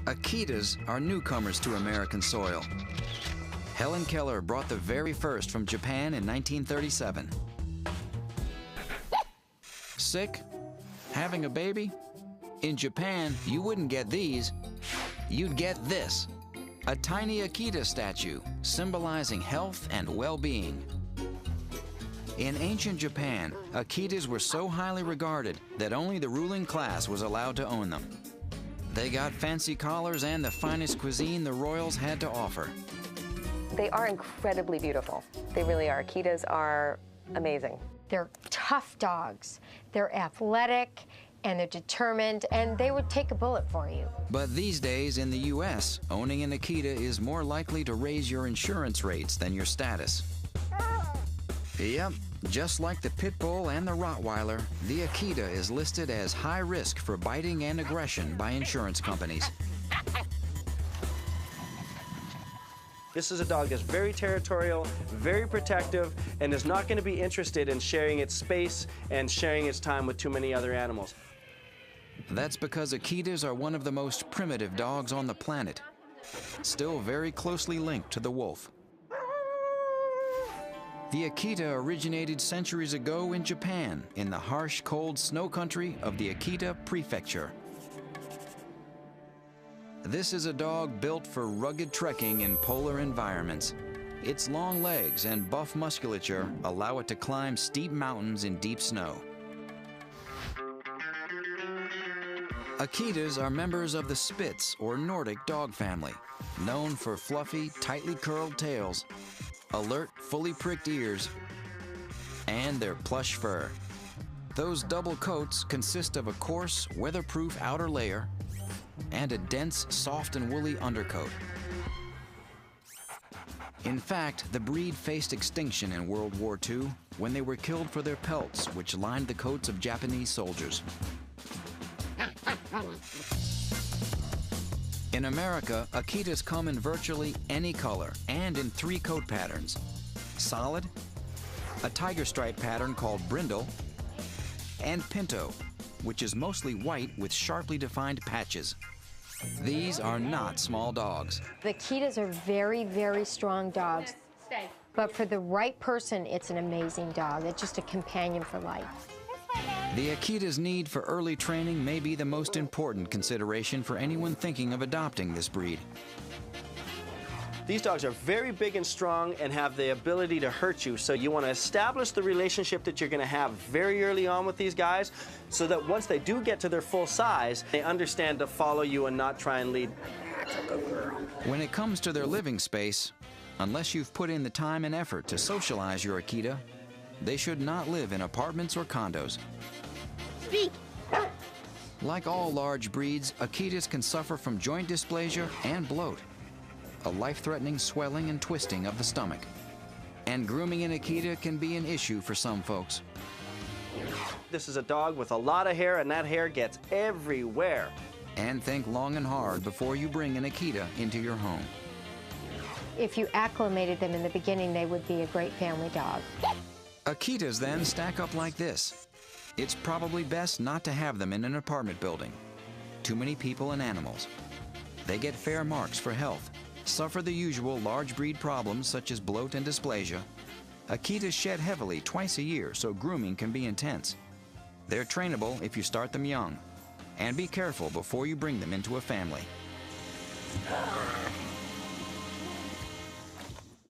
Akitas are newcomers to American soil. Helen Keller brought the very first from Japan in 1937. Sick? Having a baby? In Japan, you wouldn't get these. You'd get this, a tiny Akita statue symbolizing health and well-being. In ancient Japan, Akitas were so highly regarded that only the ruling class was allowed to own them. They got fancy collars and the finest cuisine the royals had to offer. They are incredibly beautiful. They really are. Akitas are amazing. They're tough dogs. They're athletic and they're determined, and they would take a bullet for you. But these days in the U.S., owning an Akita is more likely to raise your insurance rates than your status. Yep, just like the Pit Bull and the Rottweiler, the Akita is listed as high risk for biting and aggression by insurance companies. This is a dog that's very territorial, very protective, and is not going to be interested in sharing its space and sharing its time with too many other animals. That's because Akitas are one of the most primitive dogs on the planet, still very closely linked to the wolf. The Akita originated centuries ago in Japan, in the harsh, cold snow country of the Akita Prefecture. This is a dog built for rugged trekking in polar environments. Its long legs and buff musculature allow it to climb steep mountains in deep snow. Akitas are members of the Spitz or Nordic dog family, known for fluffy, tightly curled tails, alert, fully pricked ears, and their plush fur. Those double coats consist of a coarse, weatherproof outer layer and a dense, soft and woolly undercoat. In fact, the breed faced extinction in World War II when they were killed for their pelts, which lined the coats of Japanese soldiers. In America, Akitas come in virtually any color and in 3 coat patterns: solid, a tiger stripe pattern called brindle, and pinto, which is mostly white with sharply defined patches. These are not small dogs. The Akitas are very, very strong dogs. But for the right person, it's an amazing dog. It's just a companion for life. The Akita's need for early training may be the most important consideration for anyone thinking of adopting this breed. These dogs are very big and strong and have the ability to hurt you, so you want to establish the relationship that you're going to have very early on with these guys so that once they do get to their full size, they understand to follow you and not try and lead. When it comes to their living space, unless you've put in the time and effort to socialize your Akita, they should not live in apartments or condos. Speak! Like all large breeds, Akitas can suffer from joint dysplasia and bloat, a life-threatening swelling and twisting of the stomach. And grooming an Akita can be an issue for some folks. This is a dog with a lot of hair, and that hair gets everywhere. And think long and hard before you bring an Akita into your home. If you acclimated them in the beginning, they would be a great family dog. Akitas then stack up like this. It's probably best not to have them in an apartment building. Too many people and animals. They get fair marks for health, suffer the usual large breed problems such as bloat and dysplasia. Akitas shed heavily twice a year, so grooming can be intense. They're trainable if you start them young. And be careful before you bring them into a family.